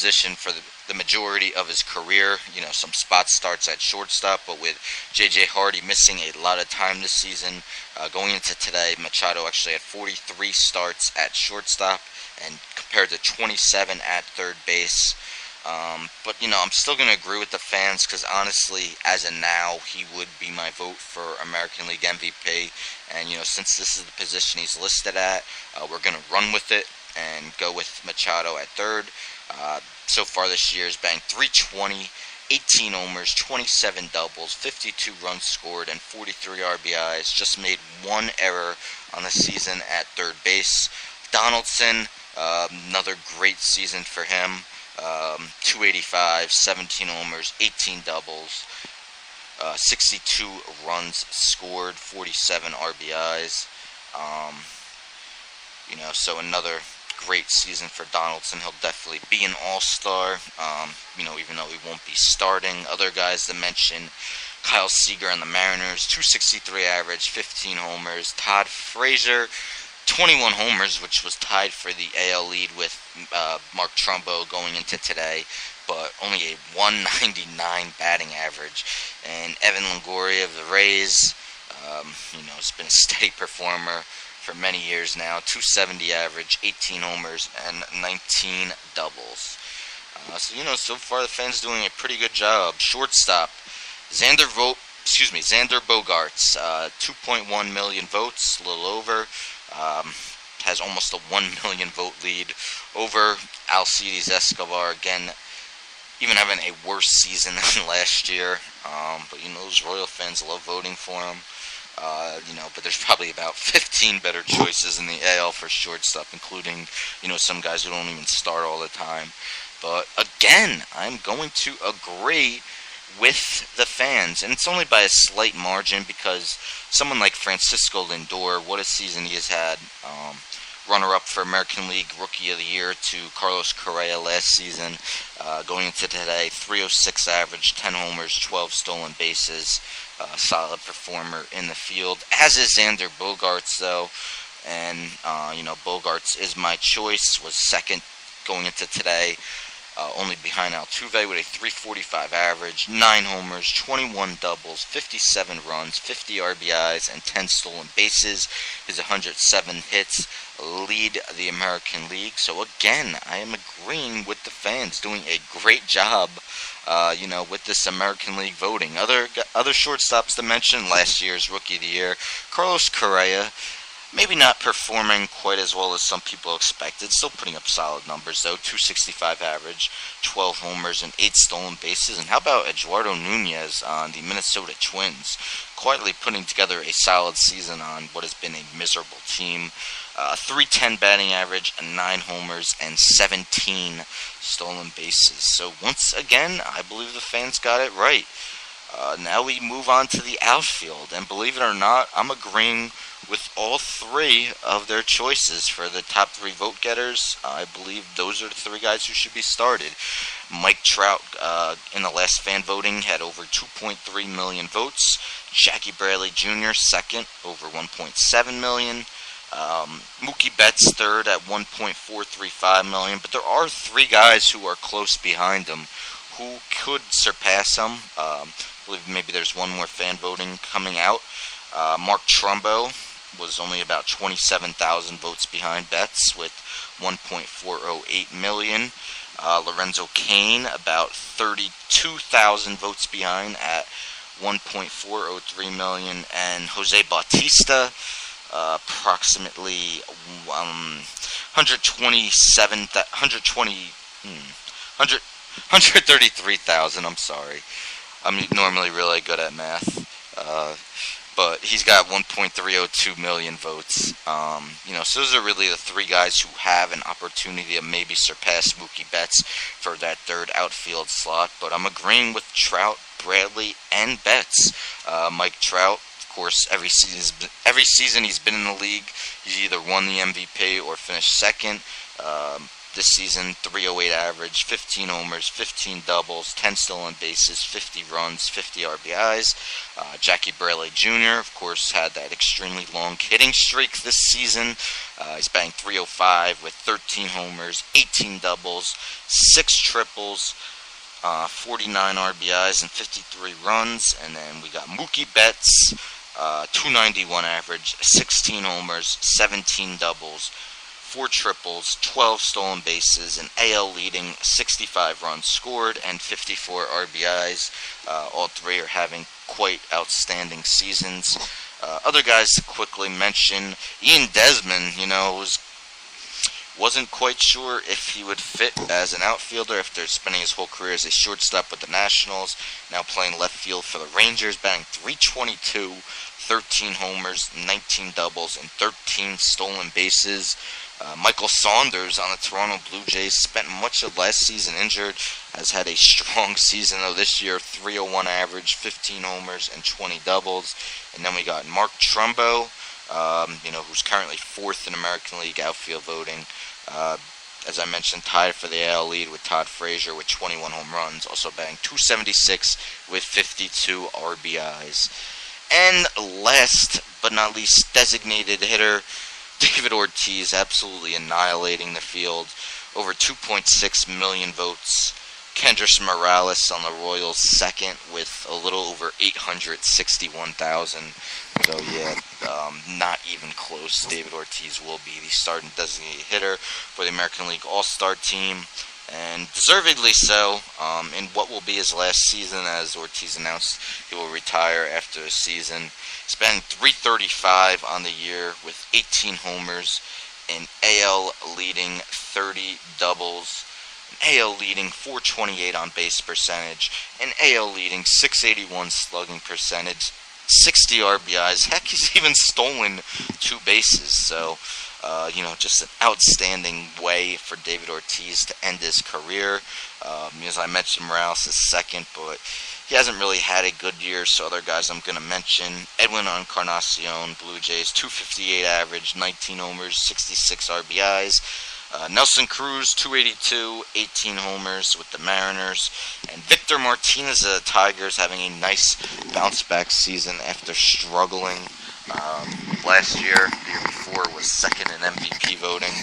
position for the majority of his career. Some spot starts at shortstop, but with J.J. Hardy missing a lot of time this season, going into today, Machado actually had 43 starts at shortstop and compared to 27 at third base. But I'm still going to agree with the fans because honestly, as of now, he would be my vote for American League MVP. And, since this is the position he's listed at, we're going to run with it and go with Machado at third. So far this year, he's banged 320, 18 homers, 27 doubles, 52 runs scored, and 43 RBIs. Just made one error on the season at third base. Donaldson, another great season for him. 285, 17 homers, 18 doubles, 62 runs scored, 47 RBIs. So another great season for Donaldson. He'll definitely be an all-star, even though he won't be starting. Other guys to mention, Kyle Seager on the Mariners, 263 average, 15 homers. Todd Frazier, 21 homers, which was tied for the AL lead with Mark Trumbo going into today, but only a 199 batting average. And Evan Longoria of the Rays, has been a steady performer for many years now, 270 average, 18 homers, and 19 doubles. So far the fans doing a pretty good job. Shortstop, Xander Bogaerts, 2.1 million votes, a little over. Has almost a 1 million vote lead over Alcides Escobar. Again, even having a worse season than last year. But those Royal fans love voting for him. But there's probably about 15 better choices in the AL for shortstop, including, some guys who don't even start all the time. But again, I'm going to agree with the fans, and it's only by a slight margin because someone like Francisco Lindor, what a season he has had. Runner-up for American League Rookie of the Year to Carlos Correa last season. Going into today, 306 average, 10 homers, 12 stolen bases. Solid performer in the field, as is Xander Bogaerts, though. And, Bogaerts is my choice, was second going into today. Only behind Altuve with a 345 average, 9 homers, 21 doubles, 57 runs, 50 RBIs, and 10 stolen bases. His 107 hits lead the American League. So again, I am agreeing with the fans, doing a great job, with this American League voting. Other shortstops to mention, last year's Rookie of the Year, Carlos Correa. Maybe not performing quite as well as some people expected. Still putting up solid numbers, though. 265 average, 12 homers, and 8 stolen bases. And how about Eduardo Nunez on the Minnesota Twins? Quietly putting together a solid season on what has been a miserable team. 310 batting average, 9 homers, and 17 stolen bases. So once again, I believe the fans got it right. Now we move on to the outfield. And believe it or not, I'm agreeing with all three of their choices for the top 3 vote getters. I believe those are the 3 guys who should be started. Mike Trout, in the last fan voting, had over 2.3 million votes. Jackie Bradley Jr., second, over 1.7 million. Mookie Betts, third, at 1.435 million. But there are 3 guys who are close behind him who could surpass him. I believe maybe there's one more fan voting coming out. Mark Trumbo was only about 27,000 votes behind Betts with 1.408 million. Lorenzo Cain, about 32,000 votes behind at 1.403 million. And Jose Bautista, approximately 133,000, I'm sorry. I'm normally really good at math. But he's got 1.302 million votes. So those are really the 3 guys who have an opportunity to maybe surpass Mookie Betts for that third outfield slot. But I'm agreeing with Trout, Bradley, and Betts. Mike Trout, of course, every season he's been in the league, he's either won the MVP or finished second. This season, 308 average, 15 homers, 15 doubles, 10 stolen bases, 50 runs, 50 RBIs. Jackie Bradley Jr., of course, had that extremely long hitting streak this season. He's batting .305 with 13 homers, 18 doubles, 6 triples, 49 RBIs, and 53 runs. And then we got Mookie Betts, .291 average, 16 homers, 17 doubles, 4 triples, 12 stolen bases, an AL leading 65 runs scored, and 54 RBIs. All three are having quite outstanding seasons. Other guys to quickly mention, Ian Desmond, wasn't quite sure if he would fit as an outfielder after spending his whole career as a shortstop with the Nationals, now playing left field for the Rangers, batting .322, 13 homers, 19 doubles, and 13 stolen bases. Michael Saunders on the Toronto Blue Jays spent much of last season injured, has had a strong season though this year, .301 average, 15 homers, and 20 doubles. And then we got Mark Trumbo, who's currently 4th in American League outfield voting. As I mentioned, tied for the AL lead with Todd Frazier with 21 home runs, also batting .276 with 52 RBIs. And last but not least, designated hitter David Ortiz, absolutely annihilating the field. Over 2.6 million votes. Kendrys Morales on the Royals second with a little over 861,000. So yeah, not even close. David Ortiz will be the starting designated hitter for the American League All-Star team, and deservedly so, in what will be his last season, as Ortiz announced he will retire after the season. He's batting .335 on the year with 18 homers, an AL leading 30 doubles, an AL leading .428 on base percentage, an AL leading .681 slugging percentage, 60 RBIs. Heck, he's even stolen 2 bases. So, just an outstanding way for David Ortiz to end his career. As I mentioned, Morales is second, but he hasn't really had a good year. So other guys I'm going to mention: Edwin Encarnacion, Blue Jays, .258 average, 19 homers, 66 RBIs. Nelson Cruz, .282, 18 homers with the Mariners. And Victor Martinez of the Tigers having a nice bounce-back season after struggling last year. The year before was second in MVP voting.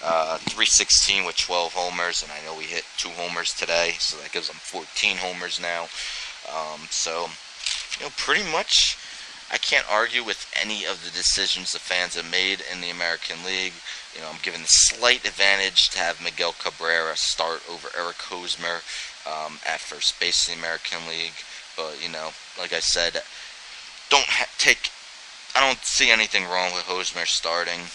.316 with 12 homers, and I know we hit 2 homers today, so that gives him 14 homers now. Pretty much I can't argue with any of the decisions the fans have made in the American League. I'm given the slight advantage to have Miguel Cabrera start over Eric Hosmer at first base in the American League. But, like I said, I don't see anything wrong with Hosmer starting.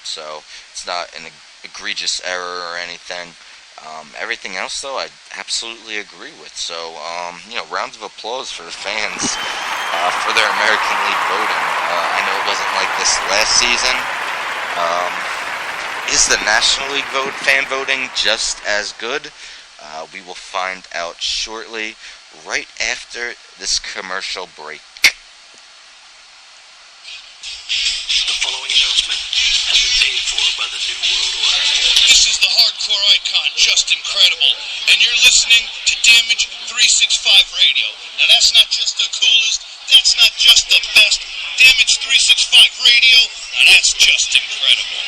So it's not an egregious error or anything. Everything else, though, I absolutely agree with. So, rounds of applause for the fans for their American League voting. I know it wasn't like this last season. Is the National League fan voting just as good? We will find out shortly, right after this commercial break. The following announcement has been paid for by the New World Order. This is the hardcore icon, Justin Credible, and you're listening to Damage 365 Radio. Now that's not just the coolest, that's not just the best. Damage 365 Radio, and that's Justin Credible.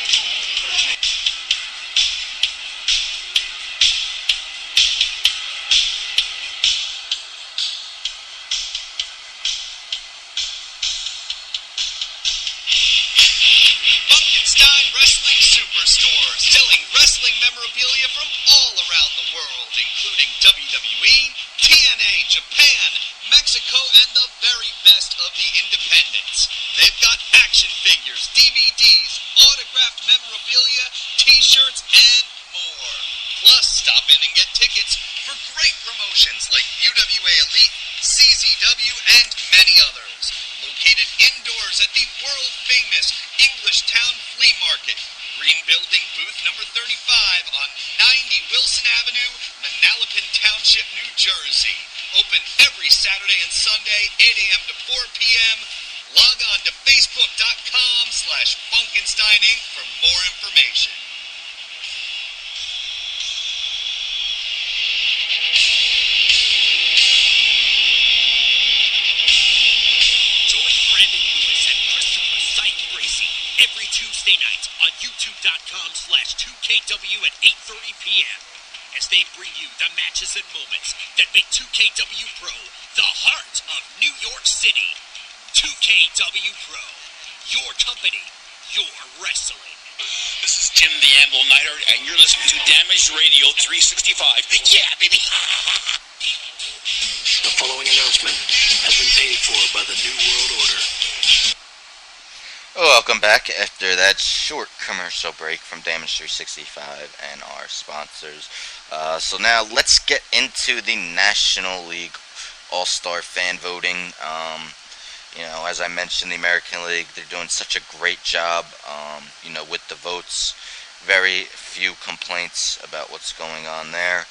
Wrestling Superstore, selling wrestling memorabilia from all around the world, including WWE, TNA, Japan, Mexico, and the very best of the independents. They've got action figures, DVDs, autographed memorabilia, t-shirts, and more. Plus, stop in and get tickets for great promotions like UWA Elite, CZW, and many others. Located indoors at the world-famous English Town Flea Market, Green Building, booth number 35 on 90 Wilson Avenue, Manalapan Township, New Jersey. Open every Saturday and Sunday, 8 a.m. to 4 p.m. Log on to Facebook.com/Funkenstein Inc. for more information. Tuesday night on youtube.com/2KW at 8:30 p.m. as they bring you the matches and moments that make 2KW Pro the heart of New York City. 2KW Pro, your company, your wrestling. This is Tim the Anvil Neidhart, and you're listening to Damaged Radio 365. Yeah, baby! The following announcement has been paid for by the New World Order. Welcome back after that short commercial break from Damage 365 and our sponsors. So now let's get into the National League All-Star fan voting. As I mentioned, the American League, they're doing such a great job, with the votes. Very few complaints about what's going on there.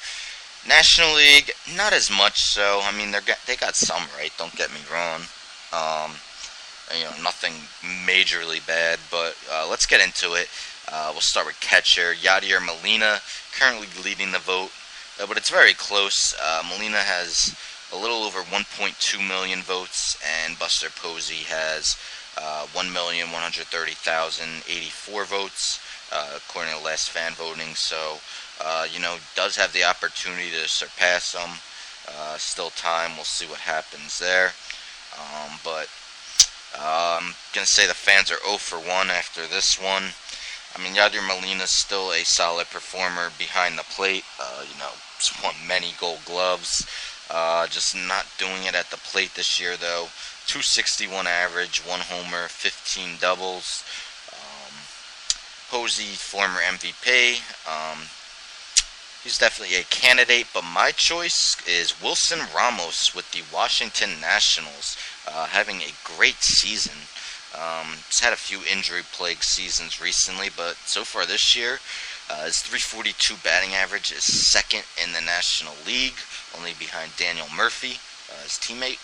National League, not as much so. I mean, they got some right, don't get me wrong. Nothing majorly bad, but let's get into it. We'll start with catcher. Yadier Molina, currently leading the vote, but it's very close. Molina has a little over 1.2 million votes, and Buster Posey has 1,130,084 votes, according to last fan voting. So, does have the opportunity to surpass them. Still time. We'll see what happens there. But I'm going to say the fans are 0 for 1 after this one. I mean, Yadier Molina is still a solid performer behind the plate. He's won many Gold Gloves. Just not doing it at the plate this year, though. 261 average, 1 homer, 15 doubles. Posey, former MVP. He's definitely a candidate, but my choice is Wilson Ramos with the Washington Nationals, having a great season. He's had a few injury-plagued seasons recently, but so far this year, his .342 batting average is second in the National League, only behind Daniel Murphy, his teammate.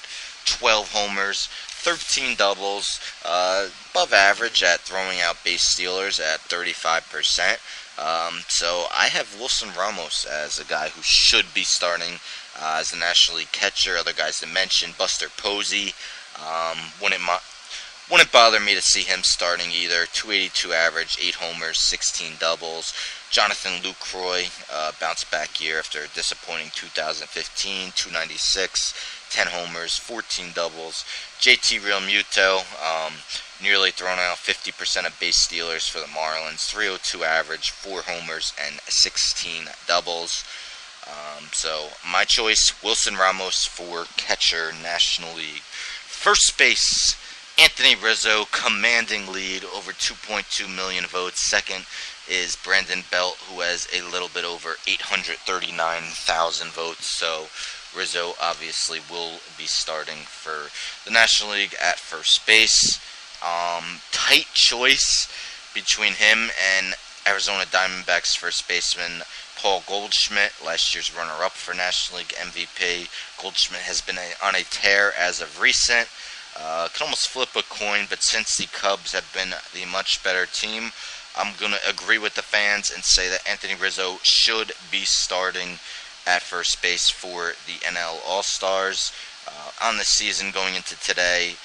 12 homers, 13 doubles, above average at throwing out base stealers at 35%. So I have Wilson Ramos as a guy who should be starting as the National League catcher. Other guys to mention, Buster Posey. Wouldn't bother me to see him starting either. 282 average, 8 homers, 16 doubles. Jonathan Lucroy, bounce back year after a disappointing 2015, 296, 10 homers, 14 doubles. JT Realmuto, nearly thrown out 50% of base stealers for the Marlins, 302 average, 4 homers, and 16 doubles. So my choice, Wilson Ramos for catcher, National League. First base, Anthony Rizzo, commanding lead, over 2.2 million votes. Second is Brandon Belt, who has a little bit over 839,000 votes. So Rizzo obviously will be starting for the National League at first base. Tight choice between him and Arizona Diamondbacks first baseman Paul Goldschmidt, last year's runner-up for National League MVP. Goldschmidt has been on a tear as of recent. Can almost flip a coin, but since the Cubs have been the much better team, I'm going to agree with the fans and say that Anthony Rizzo should be starting at first base for the NL All-Stars. On the season going into today,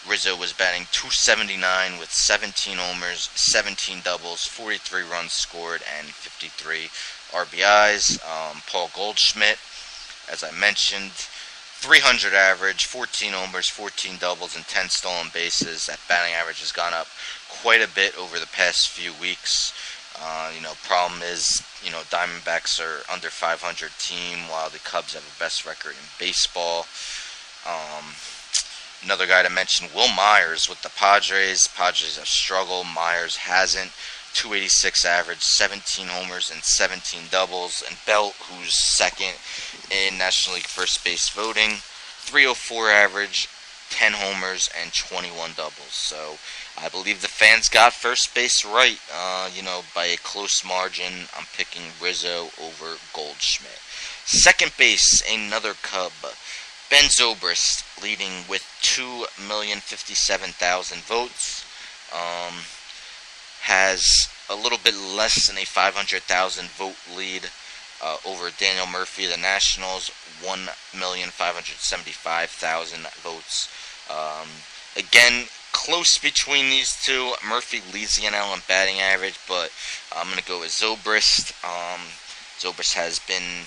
Rizzo was batting .279 with 17 homers, 17 doubles, 43 runs scored, and 53 RBIs. Paul Goldschmidt, as I mentioned, 300 average, 14 homers, 14 doubles, and 10 stolen bases. That batting average has gone up quite a bit over the past few weeks. Problem is, Diamondbacks are under 500 team, while the Cubs have the best record in baseball. Another guy to mention, Will Myers with the Padres. Padres have struggled. Myers hasn't. 286 average, 17 homers, and 17 doubles. And Belt, who's second in National League first base voting, 304 average, 10 homers, and 21 doubles. So I believe the fans got first base right, by a close margin. I'm picking Rizzo over Goldschmidt. Second base, another Cub, Ben Zobrist, leading with 2,057,000 votes. Has a little bit less than a 500,000 vote lead over Daniel Murphy of the Nationals, 1,575,000 votes. Again, close between these two. Murphy leads the NL in batting average, but I'm going to go with Zobrist. Zobrist has been